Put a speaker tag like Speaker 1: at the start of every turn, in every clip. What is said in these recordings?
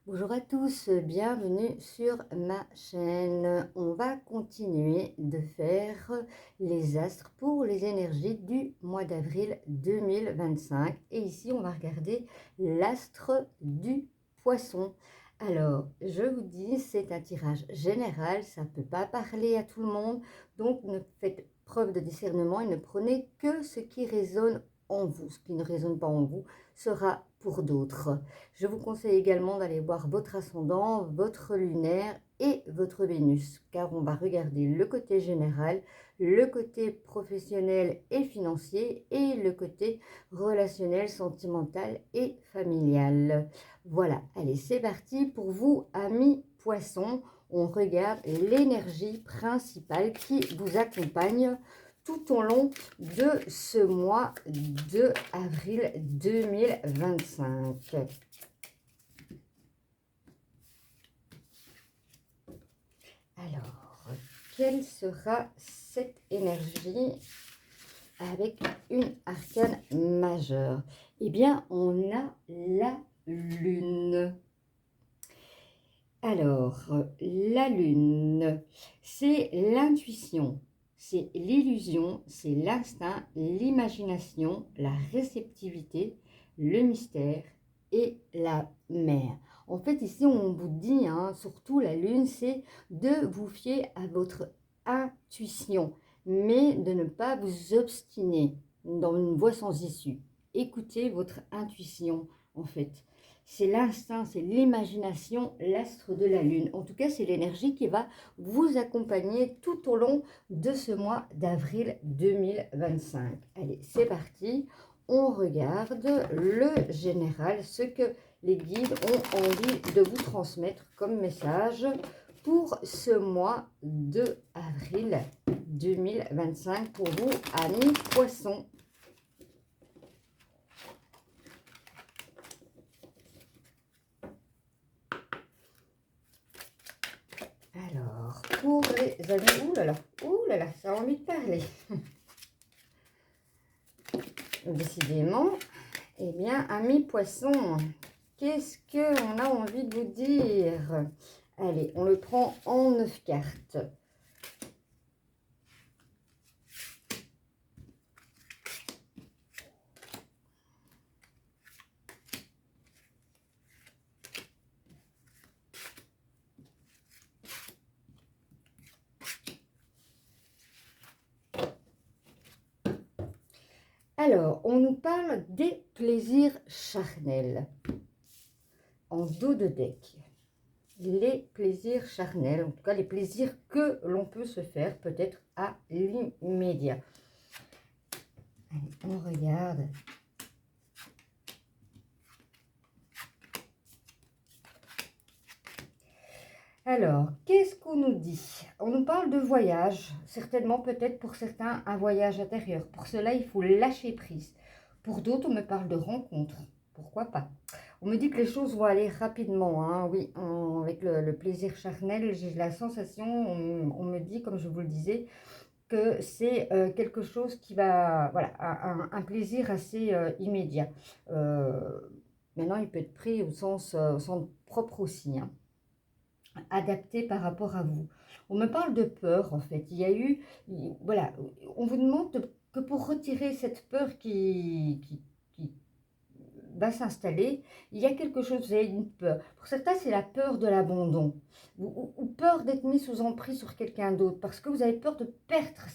Speaker 1: Bonjour à tous, bienvenue sur ma chaîne. On va continuer de faire les astres pour les énergies du mois d'avril 2025. Et ici, on va regarder l'astre du poisson. Alors, je vous dis, c'est un tirage général, ça ne peut pas parler à tout le monde. Donc, ne faites preuve de discernement et ne prenez que ce qui résonne en vous. Ce qui ne résonne pas en vous sera pour d'autres. Je vous conseille également d'aller voir votre ascendant, votre lunaire et votre Vénus, car on va regarder le côté général, le côté professionnel et financier et le côté relationnel, sentimental et familial. Voilà, allez, c'est parti pour vous, amis poissons. On regarde l'énergie principale qui vous accompagne tout au long de ce mois de avril 2025. Alors, quelle sera cette énergie avec une arcane majeure? Eh bien, on a la lune. Alors, la lune, c'est l'intuition, c'est l'illusion, c'est l'instinct, l'imagination, la réceptivité, le mystère et la mer. En fait, ici, on vous dit, surtout la lune, c'est de vous fier à votre intuition, mais de ne pas vous obstiner dans une voie sans issue. Écoutez votre intuition, en fait. C'est l'instinct, c'est l'imagination, l'astre de la lune. En tout cas, c'est l'énergie qui va vous accompagner tout au long de ce mois d'avril 2025. Allez, c'est parti. On regarde le général, ce que les guides ont envie de vous transmettre comme message pour ce mois de avril 2025 pour vous, amis poissons. Alors, pour les amis, ouh là là, ça a envie de parler. Décidément, eh bien, amis poissons, qu'est-ce qu'on a envie de vous dire? Allez, on le prend en 9 cartes. Alors, on nous parle des plaisirs charnels en dos de deck. Les plaisirs charnels, en tout cas les plaisirs que l'on peut se faire peut-être à l'immédiat. Allez, on regarde. Alors, qu'est-ce qu'on nous dit? On nous parle de voyage, certainement peut-être pour certains un voyage intérieur. Pour cela, il faut lâcher prise. Pour d'autres, on me parle de rencontre. Pourquoi pas? On me dit que les choses vont aller rapidement. Oui, avec le plaisir charnel, j'ai la sensation, on me dit, comme je vous le disais, que c'est quelque chose qui va, voilà, un plaisir assez immédiat. Maintenant, il peut être pris au sens propre aussi, adapté par rapport à vous. On me parle de peur, en fait. Voilà, on vous demande que pour retirer cette peur qui va s'installer, il y a quelque chose, vous avez une peur. Pour certains, c'est la peur de l'abandon, ou peur d'être mis sous emprise sur quelqu'un d'autre, parce que vous avez peur de perdre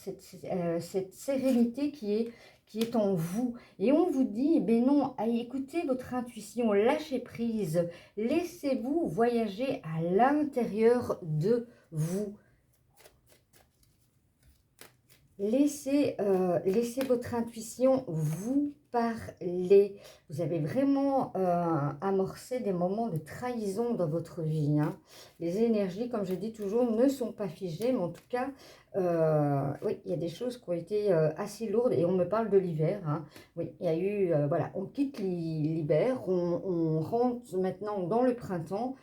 Speaker 1: cette sérénité qui est en vous. Et on vous dit, eh bien non, écoutez votre intuition, lâchez prise, laissez-vous voyager à l'intérieur de vous. Laissez votre intuition vous parler. Vous avez vraiment amorcé des moments de trahison dans votre vie. Les énergies, comme je dis toujours, ne sont pas figées, mais en tout cas, oui, il y a des choses qui ont été assez lourdes. Et on me parle de l'hiver. Oui, il y a eu, voilà, on quitte l'hiver, on rentre maintenant dans le printemps.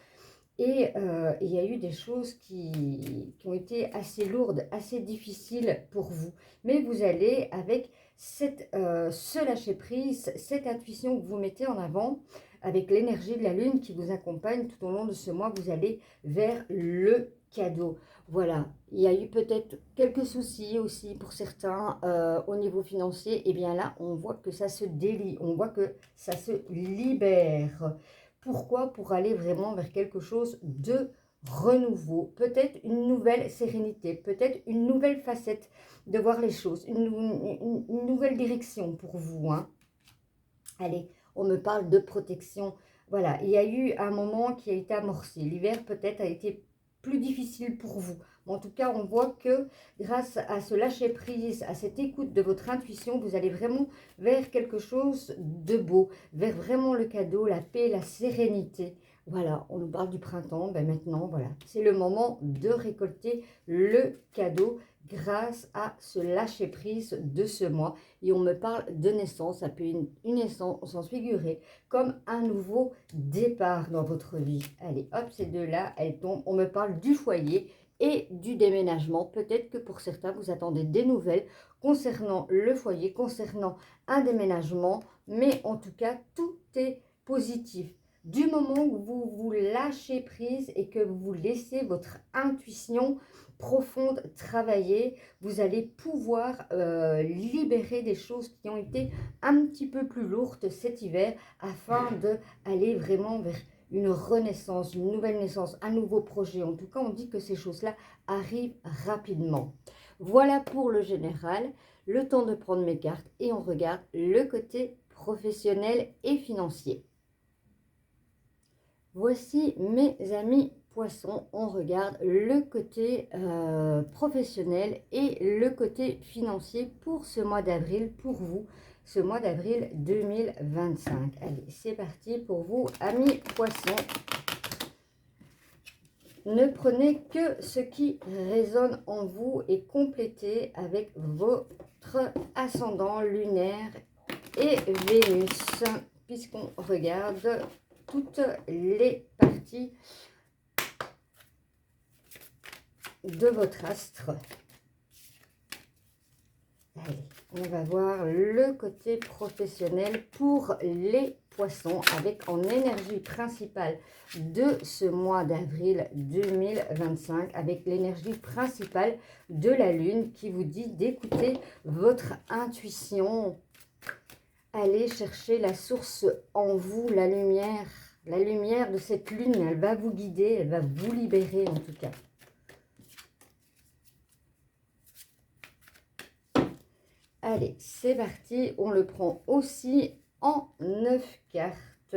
Speaker 1: Et il y a eu des choses qui ont été assez lourdes, assez difficiles pour vous. Mais vous allez, avec ce lâcher-prise, cette intuition que vous mettez en avant, avec l'énergie de la lune qui vous accompagne tout au long de ce mois, vous allez vers le cadeau. Voilà, il y a eu peut-être quelques soucis aussi pour certains au niveau financier. Et bien là, on voit que ça se délie, on voit que ça se libère. Pourquoi? Pour aller vraiment vers quelque chose de renouveau, peut-être une nouvelle sérénité, peut-être une nouvelle facette de voir les choses, une nouvelle direction pour vous, hein. Allez, on me parle de protection. Voilà, il y a eu un moment qui a été amorcé. L'hiver peut-être a été plus difficile pour vous. Mais en tout cas, on voit que grâce à ce lâcher-prise, à cette écoute de votre intuition, vous allez vraiment vers quelque chose de beau, vers vraiment le cadeau, la paix, la sérénité. Voilà, on nous parle du printemps, ben maintenant, voilà, c'est le moment de récolter le cadeau grâce à ce lâcher-prise de ce mois. Et on me parle de naissance, ça peut être une naissance au sens figuré, comme un nouveau départ dans votre vie. Allez, hop, ces deux-là, elles tombent. On me parle du foyer et du déménagement. Peut-être que pour certains, vous attendez des nouvelles concernant le foyer, concernant un déménagement, mais en tout cas, tout est positif. Du moment où vous vous lâchez prise et que vous laissez votre intuition profonde travailler, vous allez pouvoir libérer des choses qui ont été un petit peu plus lourdes cet hiver afin d'aller vraiment vers une renaissance, une nouvelle naissance, un nouveau projet. En tout cas, on dit que ces choses-là arrivent rapidement. Voilà pour le général. Le temps de prendre mes cartes et on regarde le côté professionnel et financier. Voici mes amis Poissons, on regarde le côté professionnel et le côté financier pour ce mois d'avril, pour vous, ce mois d'avril 2025. Allez, c'est parti pour vous, amis Poissons. Ne prenez que ce qui résonne en vous et complétez avec votre ascendant lunaire et Vénus, puisqu'on regarde toutes les parties de votre astre. Allez, on va voir le côté professionnel pour les poissons avec en énergie principale de ce mois d'avril 2025 avec l'énergie principale de la lune qui vous dit d'écouter votre intuition. Allez chercher la source en vous, la lumière de cette lune, elle va vous guider, elle va vous libérer en tout cas. Allez, c'est parti. On le prend aussi en 9 cartes.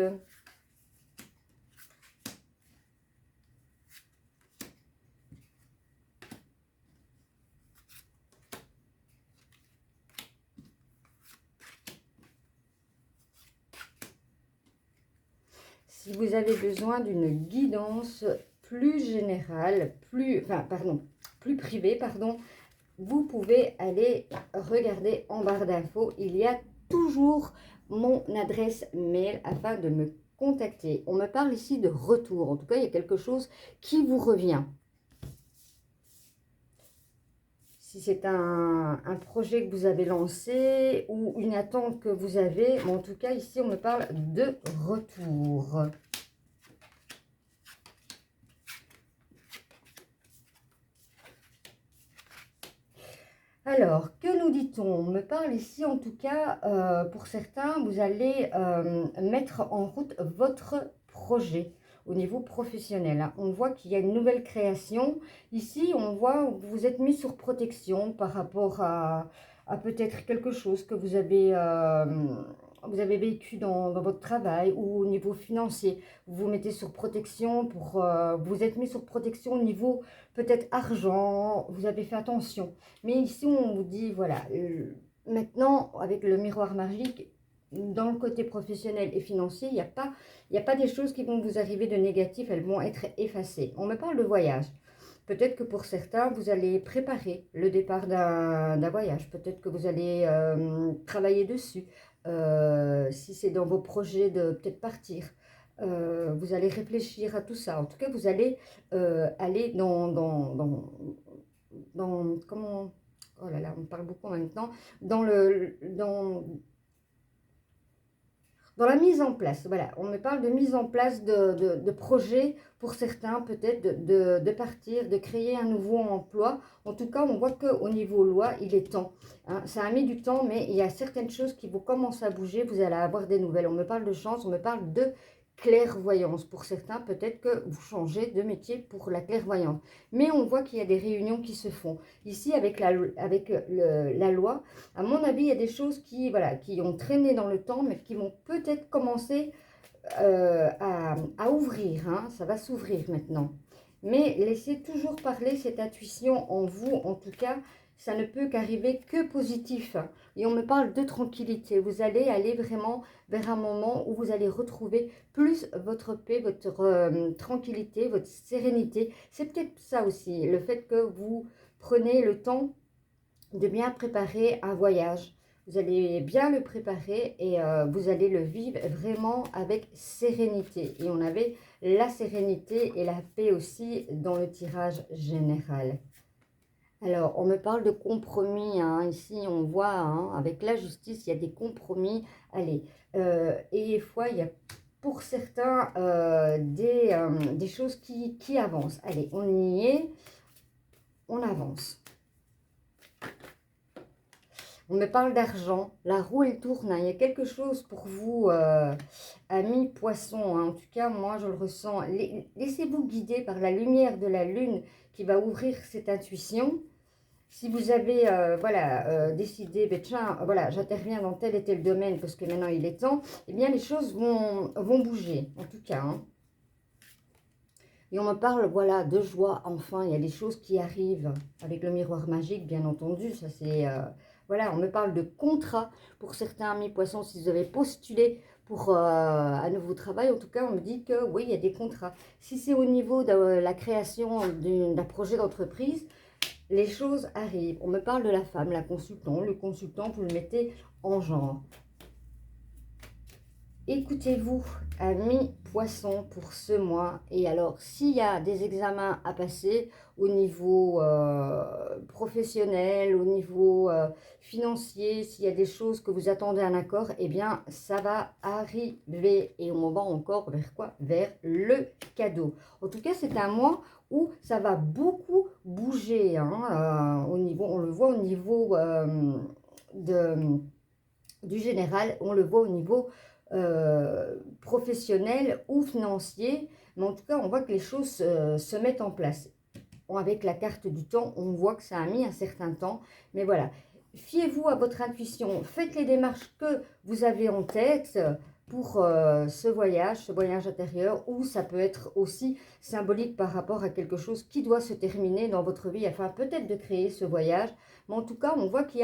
Speaker 1: Si vous avez besoin d'une guidance plus générale, plus privée, vous pouvez aller regarder en barre d'infos. Il y a toujours mon adresse mail afin de me contacter. On me parle ici de retour. En tout cas, il y a quelque chose qui vous revient. Si c'est un projet que vous avez lancé ou une attente que vous avez, mais en tout cas, ici, on me parle de retour. Alors, que nous dit-on? On me parle ici, en tout cas, pour certains, vous allez mettre en route votre projet au niveau professionnel, hein. On voit qu'il y a une nouvelle création. Ici, on voit que vous êtes mis sur protection par rapport à peut-être quelque chose que vous avez vécu dans votre travail ou au niveau financier. Vous vous mettez sur protection vous êtes mis sur protection au niveau peut-être argent, vous avez fait attention. Mais ici, on vous dit, voilà, maintenant, avec le miroir magique, dans le côté professionnel et financier, il n'y a pas des choses qui vont vous arriver de négatif, elles vont être effacées. On me parle de voyage. Peut-être que pour certains, vous allez préparer le départ d'un voyage. Peut-être que vous allez travailler dessus. Si c'est dans vos projets de peut-être partir. Vous allez réfléchir à tout ça. En tout cas, vous allez aller comment, oh là là, on parle beaucoup en même temps, dans la mise en place. Voilà, on me parle de mise en place de projets pour certains, peut-être de partir, de créer un nouveau emploi. En tout cas, on voit qu'au niveau loi, il est temps. Hein. Ça a mis du temps, mais il y a certaines choses qui vont commencer à bouger. Vous allez avoir des nouvelles. On me parle de chance, on me parle de clairvoyance. Pour certains, peut-être que vous changez de métier pour la clairvoyance. Mais on voit qu'il y a des réunions qui se font. Ici, avec la loi, à mon avis, il y a des choses qui, voilà, qui ont traîné dans le temps, mais qui vont peut-être commencer à ouvrir. Hein. Ça va s'ouvrir maintenant. Mais laissez toujours parler cette intuition en vous, en tout cas. Ça ne peut qu'arriver que positif. Et on me parle de tranquillité. Vous allez aller vraiment vers un moment où vous allez retrouver plus votre paix, votre tranquillité, votre sérénité. C'est peut-être ça aussi, le fait que vous prenez le temps de bien préparer un voyage. Vous allez bien le préparer et vous allez le vivre vraiment avec sérénité. Et on avait la sérénité et la paix aussi dans le tirage général. Alors, on me parle de compromis. Hein. Ici, on voit, hein, avec la justice, il y a des compromis. Allez, et des fois, il y a pour certains des choses qui avancent. Allez, on y est, on avance. On me parle d'argent, la roue elle tourne, hein. Il y a quelque chose pour vous, amis poissons, hein. En tout cas, moi je le ressens. Laissez-vous guider par la lumière de la lune qui va ouvrir cette intuition. Si vous avez voilà, décidé, ben, tiens, voilà, j'interviens dans tel et tel domaine parce que maintenant il est temps, eh bien les choses vont bouger, en tout cas. Hein. Et on me parle, voilà, de joie, enfin, il y a des choses qui arrivent avec le miroir magique, bien entendu, ça c'est... voilà, on me parle de contrat pour certains amis poissons, si vous avez postulé pour un nouveau travail, en tout cas, on me dit que oui, il y a des contrats. Si c'est au niveau de la création d'un projet d'entreprise, les choses arrivent. On me parle de la femme, la consultant. Le consultant, vous le mettez en genre. Écoutez-vous, amis poissons, pour ce mois. Et alors, s'il y a des examens à passer au niveau professionnel, au niveau financier, s'il y a des choses que vous attendez un accord, eh bien, ça va arriver. Et on va encore vers quoi? Vers le cadeau. En tout cas, c'est un mois où ça va beaucoup bouger. Hein, au niveau, on le voit au niveau du général, on le voit au niveau professionnel ou financier, mais en tout cas on voit que les choses se mettent en place. Avec la carte du temps, on voit que ça a mis un certain temps, mais voilà, fiez-vous à votre intuition, faites les démarches que vous avez en tête pour ce voyage intérieur, ou ça peut être aussi symbolique par rapport à quelque chose qui doit se terminer dans votre vie, afin peut-être de créer ce voyage, mais en tout cas on voit qu'il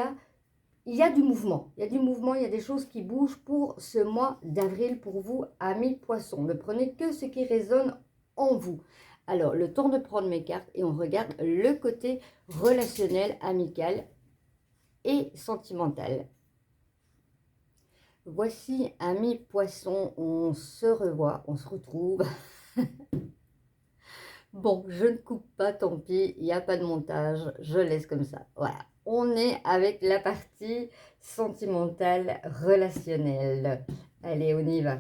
Speaker 1: y a du mouvement, il y a des choses qui bougent pour ce mois d'avril pour vous, amis poissons. Ne prenez que ce qui résonne en vous. Alors, le temps de prendre mes cartes et on regarde le côté relationnel, amical et sentimental. Voici, amis poissons, on se revoit, on se retrouve. Bon, je ne coupe pas, tant pis, il n'y a pas de montage, je laisse comme ça. Voilà. On est avec la partie sentimentale, relationnelle. Allez, on y va.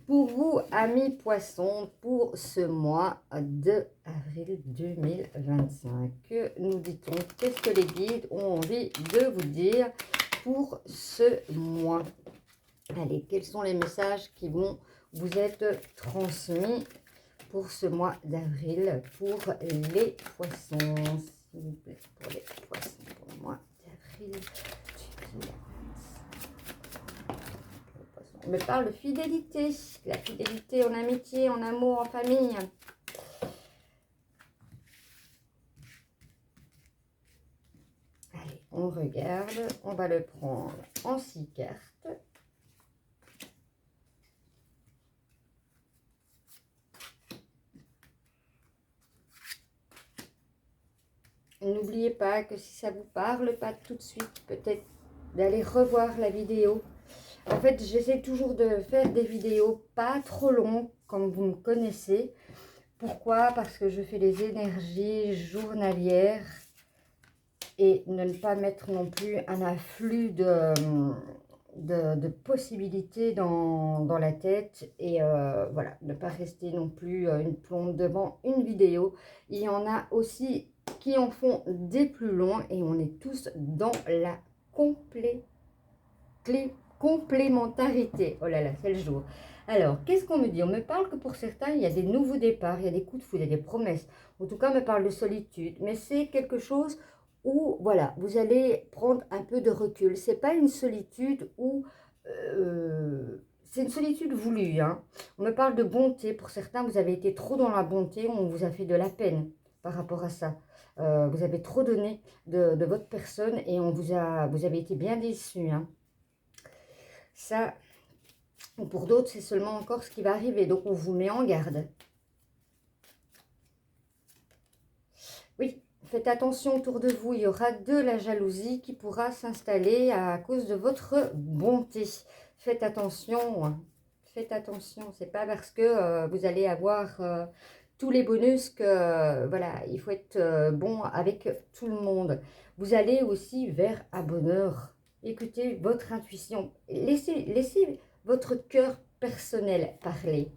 Speaker 1: Pour vous, amis poissons, pour ce mois de avril 2025, que nous dit-on? Qu'est-ce que les guides ont envie de vous dire pour ce mois? Allez, quels sont les messages qui vont vous être transmis pour ce mois d'avril pour les poissons? S'il vous plaît, pour les poissons, pour le mois d'avril. On me parle de fidélité, la fidélité en amitié, en amour, en famille. Allez, on regarde, on va le prendre en 6 cartes. N'oubliez pas que si ça ne vous parle pas tout de suite, peut-être d'aller revoir la vidéo. En fait, j'essaie toujours de faire des vidéos pas trop longues, comme vous me connaissez. Pourquoi? Parce que je fais les énergies journalières et ne pas mettre non plus un afflux de possibilités dans la tête. Et voilà, ne pas rester non plus une plombe devant une vidéo. Il y en a aussi qui en font des plus longs et on est tous dans la complémentarité. Oh là là, c'est le jour. Alors, qu'est-ce qu'on me dit? On me parle que pour certains, il y a des nouveaux départs, il y a des coups de foudre, il y a des promesses. En tout cas, on me parle de solitude. Mais c'est quelque chose où, voilà, vous allez prendre un peu de recul. C'est pas une solitude où... c'est une solitude voulue. Hein. On me parle de bonté. Pour certains, vous avez été trop dans la bonté, on vous a fait de la peine par rapport à ça. Vous avez trop donné de votre personne et vous avez été bien déçus. Hein. Ça, pour d'autres, c'est seulement encore ce qui va arriver. Donc, on vous met en garde. Oui, faites attention autour de vous. Il y aura de la jalousie qui pourra s'installer à cause de votre bonté. Faites attention. Faites attention. C'est pas parce que vous allez avoir tous les bonus que, voilà, il faut être bon avec tout le monde. Vous allez aussi vers un bonheur. Écoutez votre intuition. Laissez votre cœur personnel parler.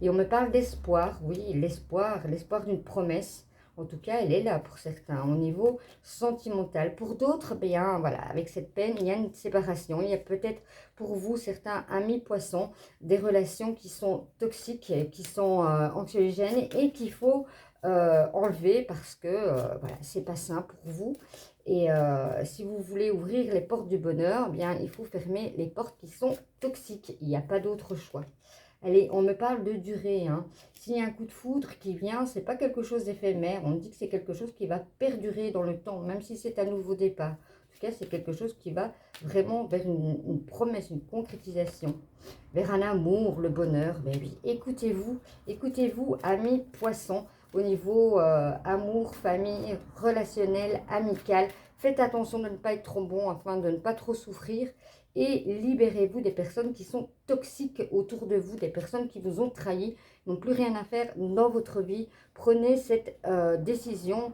Speaker 1: Et on me parle d'espoir, oui, l'espoir d'une promesse. En tout cas, elle est là pour certains, au niveau sentimental. Pour d'autres, bien, voilà, avec cette peine, il y a une séparation. Il y a peut-être pour vous, certains amis poissons, des relations qui sont toxiques, qui sont anxiogènes et qu'il faut enlever parce que, voilà, c'est pas sain pour vous. Et si vous voulez ouvrir les portes du bonheur, bien, il faut fermer les portes qui sont toxiques. Il n'y a pas d'autre choix. Allez, on me parle de durée. Hein. S'il y a un coup de foudre qui vient, c'est pas quelque chose d'éphémère. On dit que c'est quelque chose qui va perdurer dans le temps, même si c'est un nouveau départ. En tout cas, c'est quelque chose qui va vraiment vers une promesse, une concrétisation, vers un amour, le bonheur. Ben oui, écoutez-vous, amis poissons, au niveau amour, famille, relationnel, amical. Faites attention de ne pas être trop bon afin de ne pas trop souffrir. Et libérez-vous des personnes qui sont toxiques autour de vous, des personnes qui vous ont trahi, n'ont plus rien à faire dans votre vie. Prenez cette décision,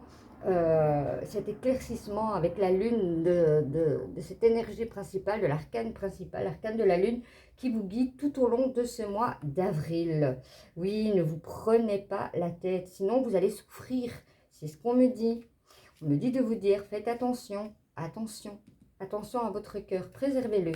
Speaker 1: cet éclaircissement avec la lune de cette énergie principale, de l'arcane principal, l'arcane de la lune, qui vous guide tout au long de ce mois d'avril. Oui, ne vous prenez pas la tête, sinon vous allez souffrir. C'est ce qu'on me dit. On me dit de vous dire, faites attention, attention. Attention à votre cœur, préservez-le.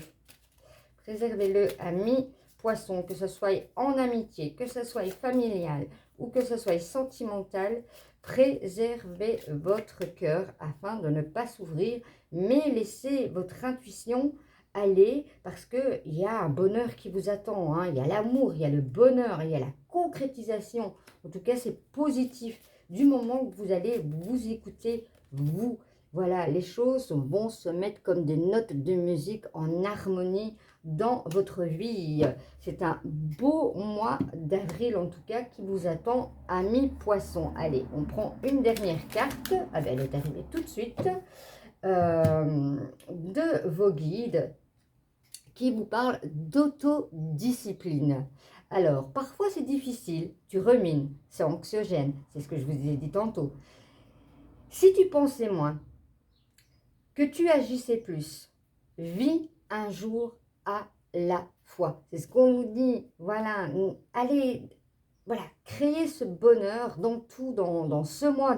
Speaker 1: Préservez-le, amis poissons, que ce soit en amitié, que ce soit familial ou que ce soit sentimental. Préservez votre cœur afin de ne pas s'ouvrir, mais laissez votre intuition aller parce qu'il y a un bonheur qui vous attend. Hein. Il y a l'amour, il y a le bonheur, il y a la concrétisation. En tout cas, c'est positif. Du moment que vous allez vous écouter, vous. Voilà, les choses vont se mettre comme des notes de musique en harmonie dans votre vie. C'est un beau mois d'avril en tout cas qui vous attend, amis poissons. Allez, on prend une dernière carte. Ah ben, elle est arrivée tout de suite. De vos guides qui vous parlent d'autodiscipline. Alors, parfois c'est difficile, tu rumines, c'est anxiogène, c'est ce que je vous ai dit tantôt. Si tu pensais moins, que tu agissais plus, vis un jour à la fois. C'est ce qu'on nous dit. Voilà, allez, voilà, créer ce bonheur dans tout, dans ce mois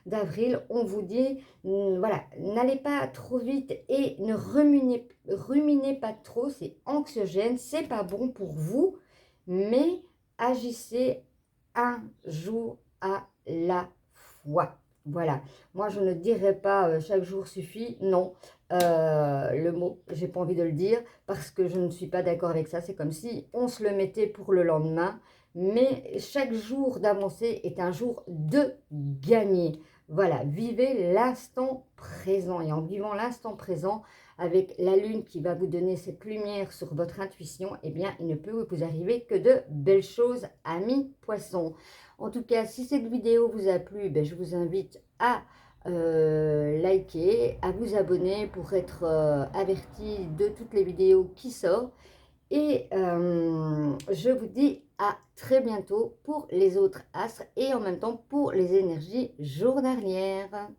Speaker 1: d'avril. On vous dit, voilà, n'allez pas trop vite et ne ruminez pas trop. C'est anxiogène, c'est pas bon pour vous, mais agissez un jour à la fois. Voilà, moi je ne dirais pas chaque jour suffit, non, le mot, j'ai pas envie de le dire parce que je ne suis pas d'accord avec ça, c'est comme si on se le mettait pour le lendemain, mais chaque jour d'avancer est un jour de gagner. Voilà, vivez l'instant présent et en vivant l'instant présent avec la lune qui va vous donner cette lumière sur votre intuition, eh bien il ne peut vous arriver que de belles choses, amis poissons. En tout cas, si cette vidéo vous a plu, ben, je vous invite à liker, à vous abonner pour être averti de toutes les vidéos qui sortent. Et je vous dis à très bientôt pour les autres astres et en même temps pour les énergies journalières.